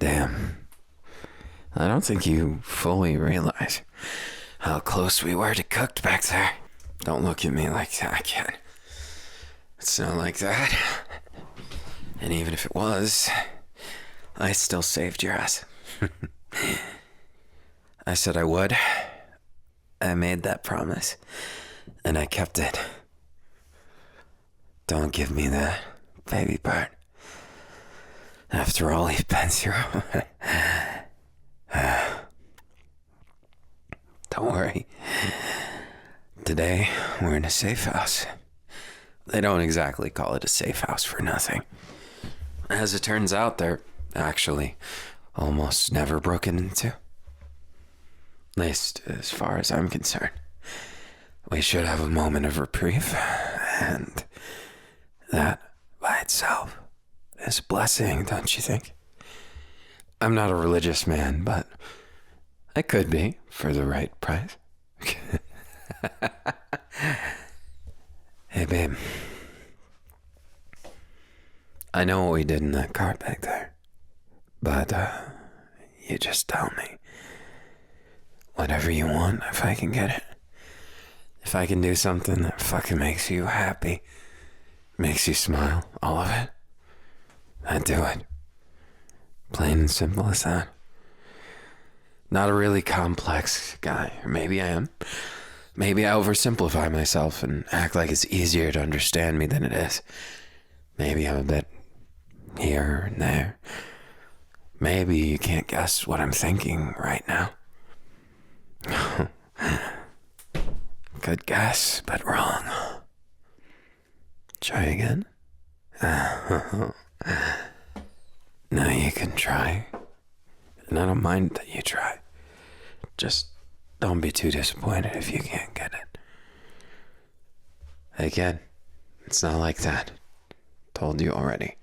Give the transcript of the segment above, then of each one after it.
Damn. I don't think you fully realize how close we were to cooked back there. Don't look at me like that, kid. It's not like that. And even if it was, I still saved your ass. I said I would. I made that promise. And I kept it. Don't give me that, baby bird. After all you've been through. Don't worry. Today, we're in a safe house. They don't exactly call it a safe house for nothing. As it turns out, they're actually almost never broken into. At least, as far as I'm concerned. We should have a moment of reprieve, and that by itself is a blessing, don't you think? I'm not a religious man, but I could be for the right price. Hey, babe. I know what we did in that car back there, but you just tell me. Whatever you want, if I can get it. If I can do something that fucking makes you happy, makes you smile, all of it, I'd do it. Plain and simple as that. Not a really complex guy, or maybe I am. Maybe I oversimplify myself and act like it's easier to understand me than it is. Maybe I'm a bit here and there. Maybe you can't guess what I'm thinking right now. Good guess, but wrong. Try again. Now you can try. And I don't mind that you try. Just don't be too disappointed if you can't get it. Again, it's not like that. Told you already.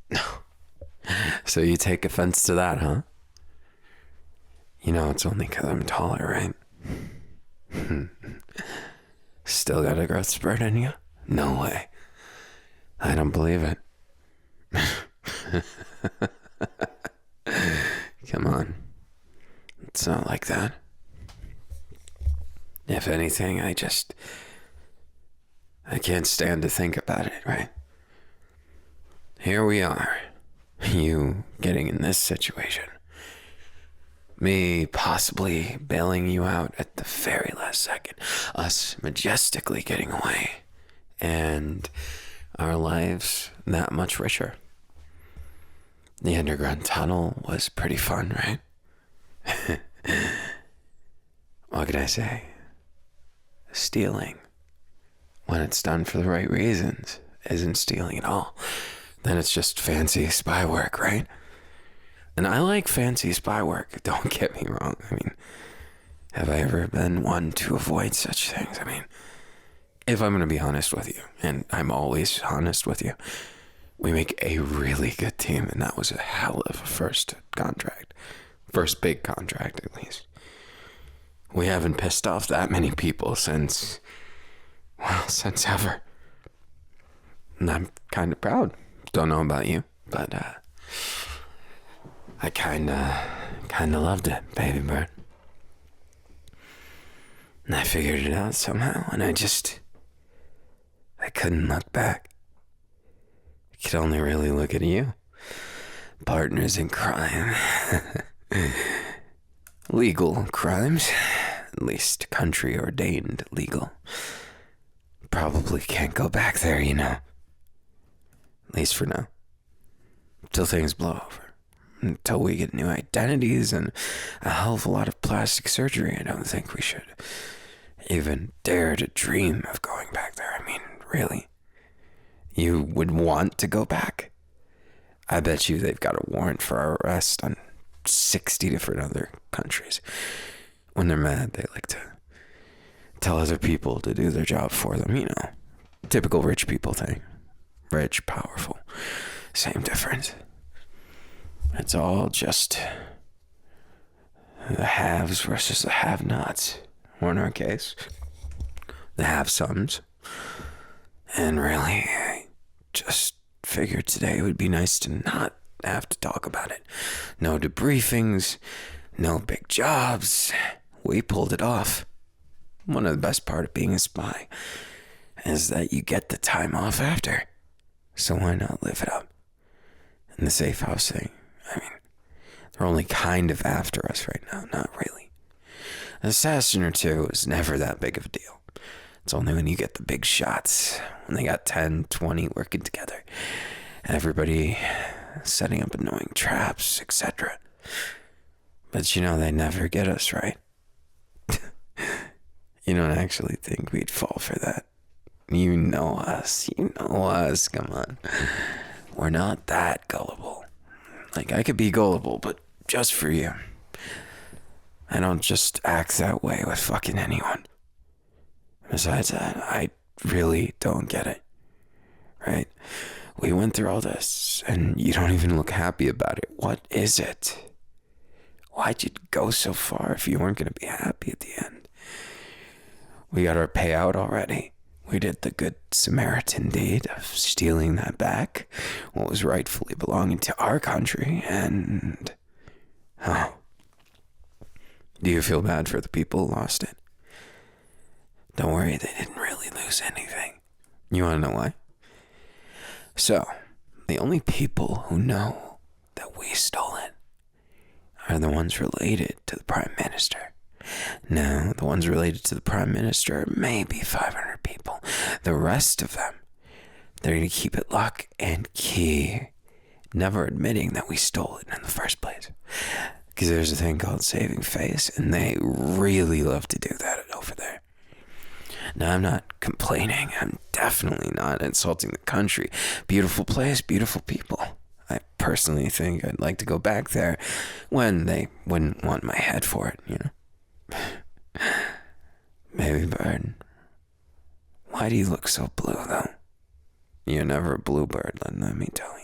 No. So you take offense to that, huh? You know it's only 'cause I'm taller, right? Still got a growth spurt in you? No way. I don't believe it. Come on. It's not like that. If anything, I can't stand to think about it, right? Here we are. You getting in this situation. Me possibly bailing you out at the very last second. Us majestically getting away. And our lives that much richer. The underground tunnel was pretty fun, right? What can I say? Stealing, when it's done for the right reasons, isn't stealing at all. Then it's just fancy spy work, right? And I like fancy spy work, don't get me wrong. I mean, have I ever been one to avoid such things? I mean, if I'm going to be honest with you, and I'm always honest with you, we make a really good team, and that was a hell of a first contract. First big contract, at least. We haven't pissed off that many people since ever. And I'm kind of proud. Don't know about you, but I kind of loved it, baby bird. And I figured it out somehow, and I couldn't look back. I could only really look at you. Partners in crime. Legal crimes. At least country ordained legal. Probably can't go back there, you know. At least for now. Till things blow over. Until we get new identities and a hell of a lot of plastic surgery, I don't think we should even dare to dream of going back there. I mean, really? You would want to go back? I bet you they've got a warrant for our arrest on 60 different other countries. When they're mad, they like to tell other people to do their job for them, you know. Typical rich people thing. Rich, powerful. Same difference. It's all just the haves versus the have-nots. Or in our case, the have-somes. And really, I just figured today it would be nice to not have to talk about it. No debriefings, no big jobs. We pulled it off. One of the best part of being a spy is that you get the time off after. So why not live it up? And the safe house thing, I mean, they're only kind of after us right now, not really. An assassin or two is never that big of a deal. It's only when you get the big shots, when they got 10, 20 working together, everybody setting up annoying traps, etc. But you know, they never get us, right? You don't actually think we'd fall for that. You know us, come on. We're not that gullible. Like, I could be gullible, but just for you. I don't just act that way with fucking anyone. Besides that, I really don't get it. Right? We went through all this, and you don't even look happy about it. What is it? Why'd you go so far if you weren't going to be happy at the end? We got our payout already. We did the good Samaritan deed of stealing that back, what was rightfully belonging to our country, and... oh. Do you feel bad for the people who lost it? Don't worry, they didn't really lose anything. You want to know why? So, the only people who know that we stole it are the ones related to the Prime Minister. Now, the ones related to the Prime Minister, maybe 500 people. The rest of them, they're going to keep it lock and key, never admitting that we stole it in the first place. Because there's a thing called saving face, and they really love to do that over there. Now, I'm not complaining. I'm definitely not insulting the country. Beautiful place, beautiful people. I personally think I'd like to go back there when they wouldn't want my head for it, you know? Baby bird, why do you look so blue, though? You're never a bluebird, let me tell you.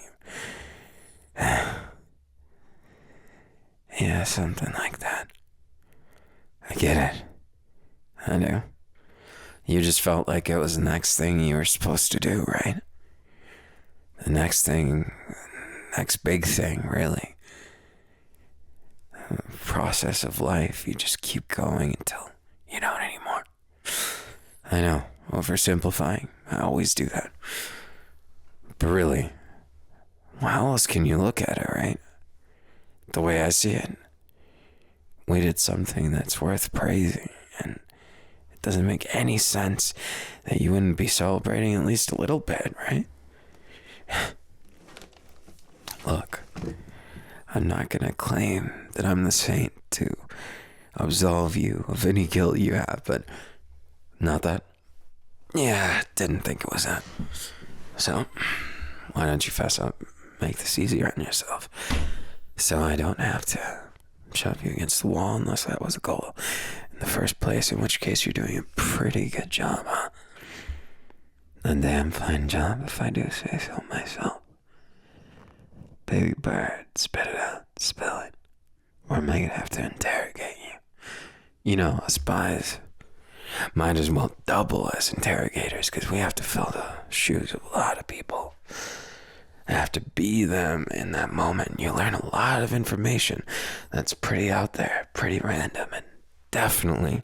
Yeah, something like that. I get it. I do. You just felt like it was the next thing you were supposed to do, right? The next thing, next big thing, really. The process of life, you just keep going until you don't anymore. I know, oversimplifying. I always do that. But really, how else can you look at it, right? The way I see it, we did something that's worth praising, and it doesn't make any sense that you wouldn't be celebrating at least a little bit, right? Look, I'm not gonna claim that I'm the saint to absolve you of any guilt you have, but not that. Yeah, didn't think it was that. So, why don't you fess up, make this easier on yourself, so I don't have to shove you against the wall unless that was a goal in the first place, in which case you're doing a pretty good job, huh? A damn fine job, if I do say so myself. Baby bird, spit it out, spill it, or am I gonna have to interrogate you? You know, us spies might as well double as interrogators, because we have to fill the shoes of a lot of people. I have to be them in that moment. You learn a lot of information that's pretty out there, pretty random, and definitely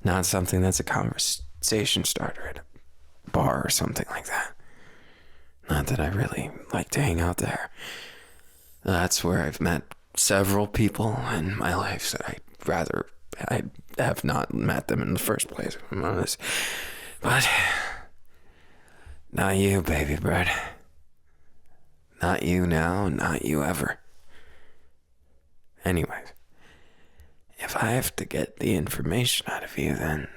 not something that's a conversation starter at a bar or something like that. Not that I really like to hang out there. That's where I've met several people in my life that I have not met them in the first place, if I'm honest. But not you, baby bird. Not you now, not you ever. Anyways, if I have to get the information out of you, then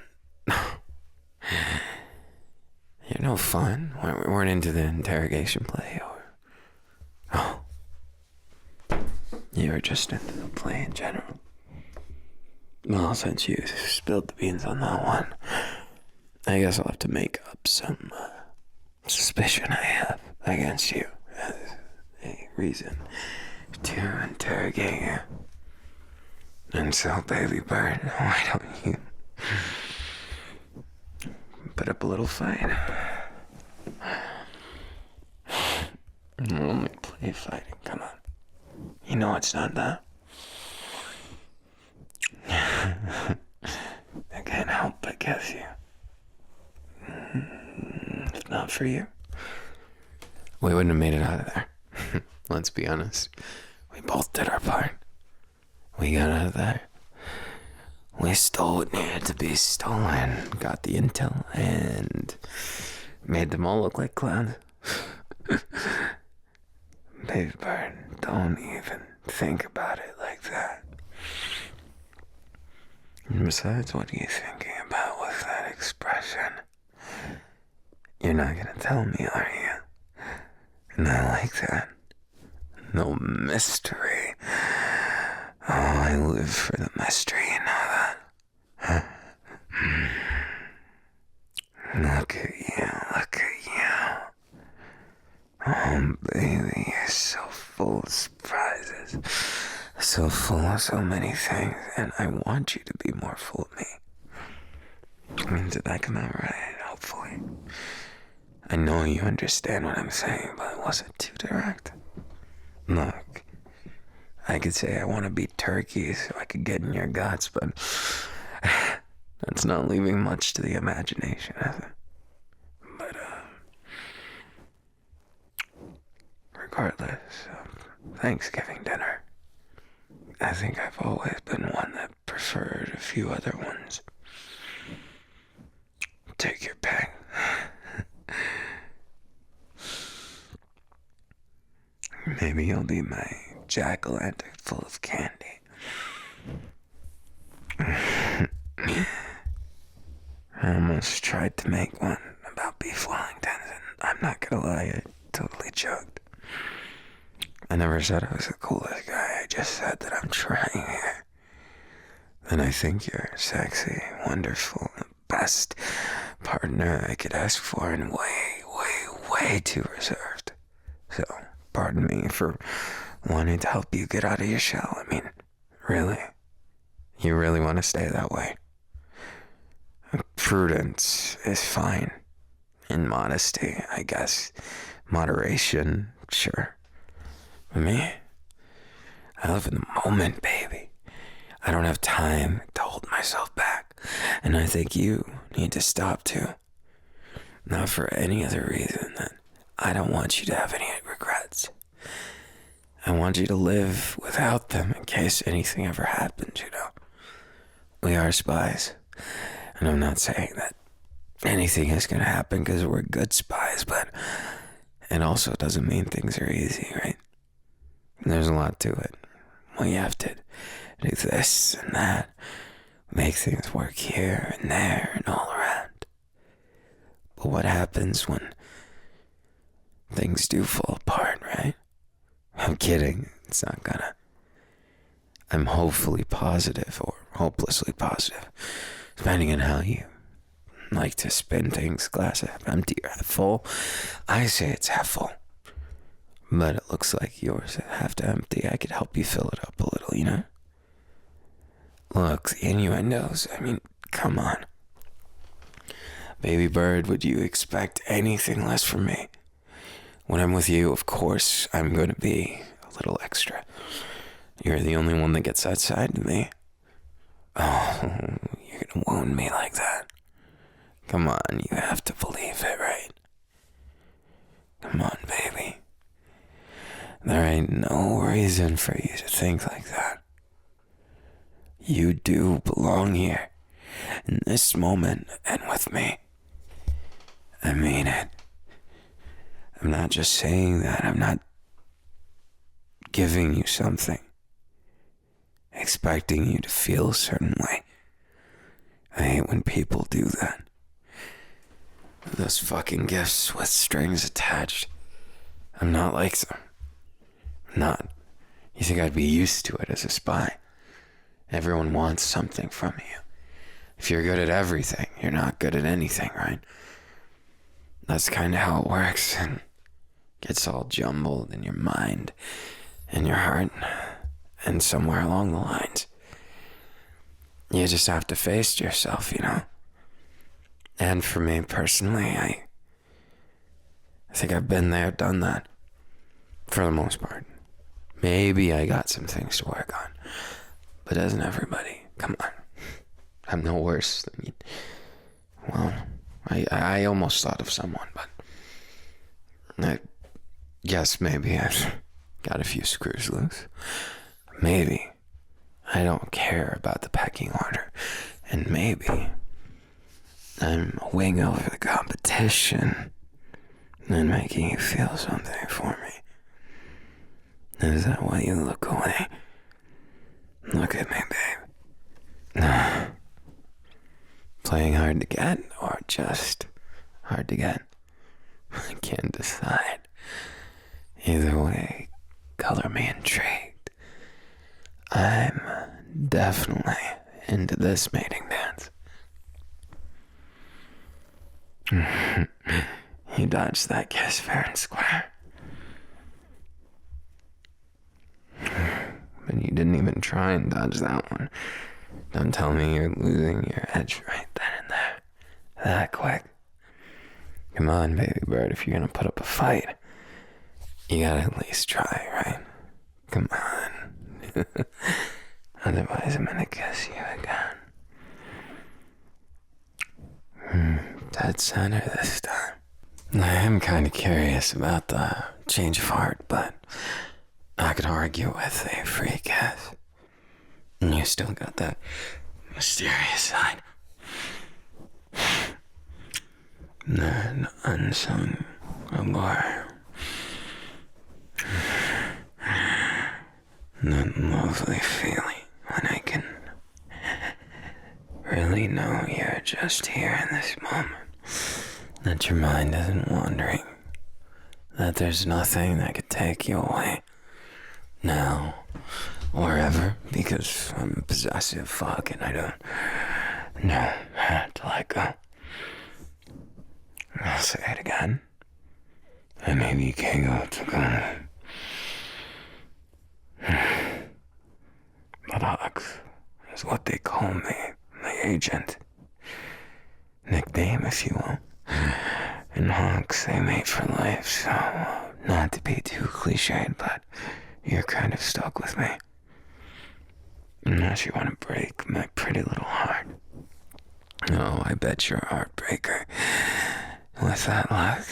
you're no fun. We weren't into the interrogation play, or you were just into the play in general. Well, since you spilled the beans on that one, I guess I'll have to make up some suspicion I have against you as a reason to interrogate you. And so, baby bird, why don't you put up a little fight? Only play fighting, come on. You know it's not that. I can't help but guess you. If not for you, we wouldn't have made it out of there. Let's be honest. We both did our part. We got out of there. We stole what needed to be stolen, got the intel, and made them all look like clowns. Baby bird, don't even think about it like that. And besides, what are you thinking about with that expression? You're not gonna tell me, are you? And I like that. No mystery. Oh, I live for the mystery, you know that? Look at you, look at you. Oh, baby, you're so full of surprises. So full of so many things, and I want you to be more full of me. I mean, did that come out right? Hopefully. I know you understand what I'm saying, but it wasn't too direct. Look, I could say I want to be turkey so I could get in your guts, but that's not leaving much to the imagination, is it? But, regardless of Thanksgiving dinner, I think I've always been one that preferred a few other ones. Take your pick. Maybe you'll be my jack-o'-lantern full of candy. I almost tried to make one about beef Wellingtons, and I'm not gonna lie, I totally joked. I never said I was the coolest guy, I just said that I'm trying here. And I think you're sexy, wonderful, the best partner I could ask for, and way too reserved. So, pardon me for wanting to help you get out of your shell. I mean, really? You really want to stay that way? Prudence is fine. And modesty, I guess. Moderation, sure. But me, I live in the moment, baby. I don't have time to hold myself back. And I think you need to stop too. Not for any other reason than I don't want you to have any regrets. I want you to live without them in case anything ever happens, you know. We are spies. And I'm not saying that anything is going to happen because we're good spies, but it also doesn't mean things are easy, right? There's a lot to it. We have to do this and that, make things work here and there and all around. But what happens when things do fall apart, right? I'm kidding. It's not gonna. I'm hopefully positive or hopelessly positive, depending on how you like to spin things. Glass half empty or half full. I say it's half full, but it looks like yours is half empty. I could help you fill it up a little, you know? Look, the innuendos, I mean, come on. Baby bird, would you expect anything less from me? When I'm with you, of course, I'm going to be a little extra. You're the only one that gets that side to me. Oh, you're going to wound me like that. Come on, you have to believe it, right? Come on, baby. There ain't no reason for you to think like that. You do belong here, in this moment, and with me. I mean it. I'm not just saying that. I'm not giving you something, expecting you to feel a certain way. I hate when people do that. Those fucking gifts with strings attached. I'm not like them. I'm not. You think I'd be used to it as a spy? Everyone wants something from you. If you're good at everything, you're not good at anything, right? That's kind of how it works, and gets all jumbled in your mind, in your heart, and somewhere along the lines. You just have to face yourself, you know? And for me personally, I think I've been there, done that, for the most part. Maybe I got some things to work on. But doesn't everybody? Come on. I'm no worse than you. Well, I almost thought of someone, but I guess maybe I've got a few screws loose. Maybe I don't care about the pecking order. And maybe I'm winning over the competition and making you feel something for me. Is that why you look away? Look at me, babe. Playing hard to get or just hard to get? I can't decide. Either way, color me intrigued. I'm definitely into this mating dance. You dodged that kiss fair and square. But you didn't even try and dodge that one. Don't tell me you're losing your edge right then and there. That quick. Come on, baby bird, if you're gonna put up a fight, you gotta at least try, right? Come on. Otherwise, I'm gonna kiss you again. Dead center this time. I am kind of curious about the change of heart, but I could argue with a free kiss. And you still got that mysterious side. That unsung allure. That lovely feeling when I can really know you're just here in this moment. That your mind isn't wandering. That there's nothing that could take you away. Now or ever, because I'm a possessive fuck and I don't know how to let go. I'll say it again. And maybe you can't go to go. But Hux is what they call me, the agent. Nickname, if you will. And Hux, they mate for life, so not to be too cliched, but you're kind of stuck with me. Unless you want to break my pretty little heart. Oh, I bet you're a heartbreaker. With that luck,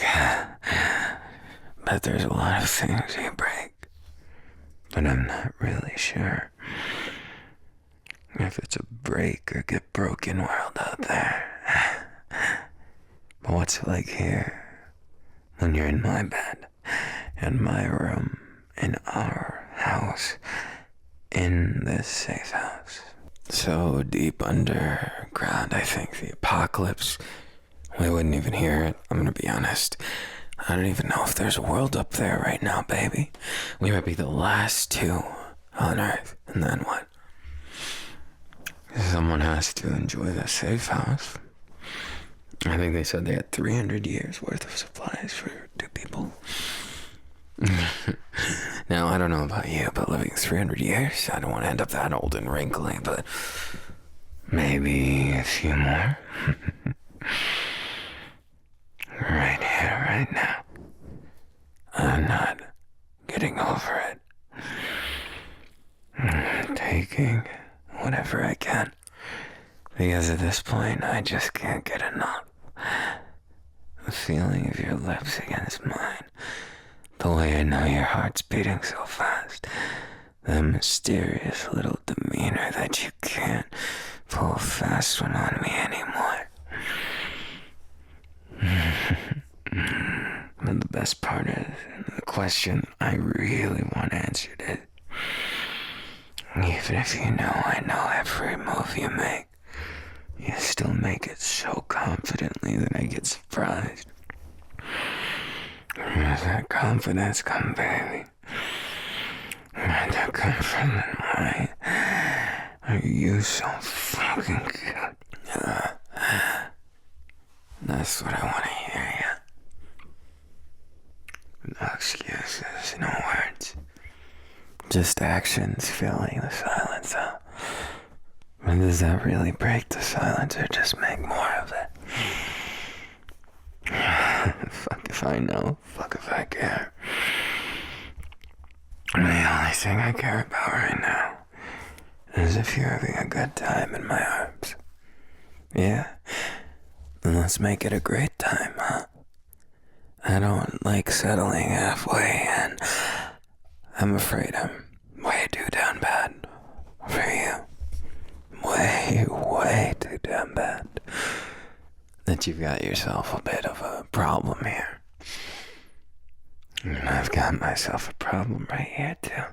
bet there's a lot of things you break. But I'm not really sure if it's a break or get broken world out there. But what's it like here when you're in my bed, in my room, in our house, in this safe house? So deep underground, I think the apocalypse, we wouldn't even hear it. I'm gonna be honest. I don't even know if there's a world up there right now, baby. We might be the last two on Earth, and then what? Someone has to enjoy the safe house. I think they said they had 300 years worth of supplies for 2 people. Now, I don't know about you, but living 300 years, I don't want to end up that old and wrinkly, but maybe a few more. Right here, right now. I'm not getting over it. Taking whatever I can. Because at this point, I just can't get enough. The feeling of your lips against mine. The way I know your heart's beating so fast. The mysterious little demeanor that you can't pull a fast one on me anymore. And the best part is, the question I really want answered is, even if you know I know every move you make, you still make it so confidently that I get surprised. Where does that confidence come, baby? Where'd that come from and why are you so fucking good? That's what I want to hear, yeah. No excuses, no words. Just actions filling the silence out. And does that really break the silence or just make more of it? Fuck if I know. Fuck if I care. The only thing I care about right now is if you're having a good time in my arms. Yeah? Then let's make it a great time, huh? I don't like settling halfway, and I'm afraid I'm way too down bad for you. Way too damn bad. That you've got yourself a bit of a problem here. And I've got myself a problem right here, too.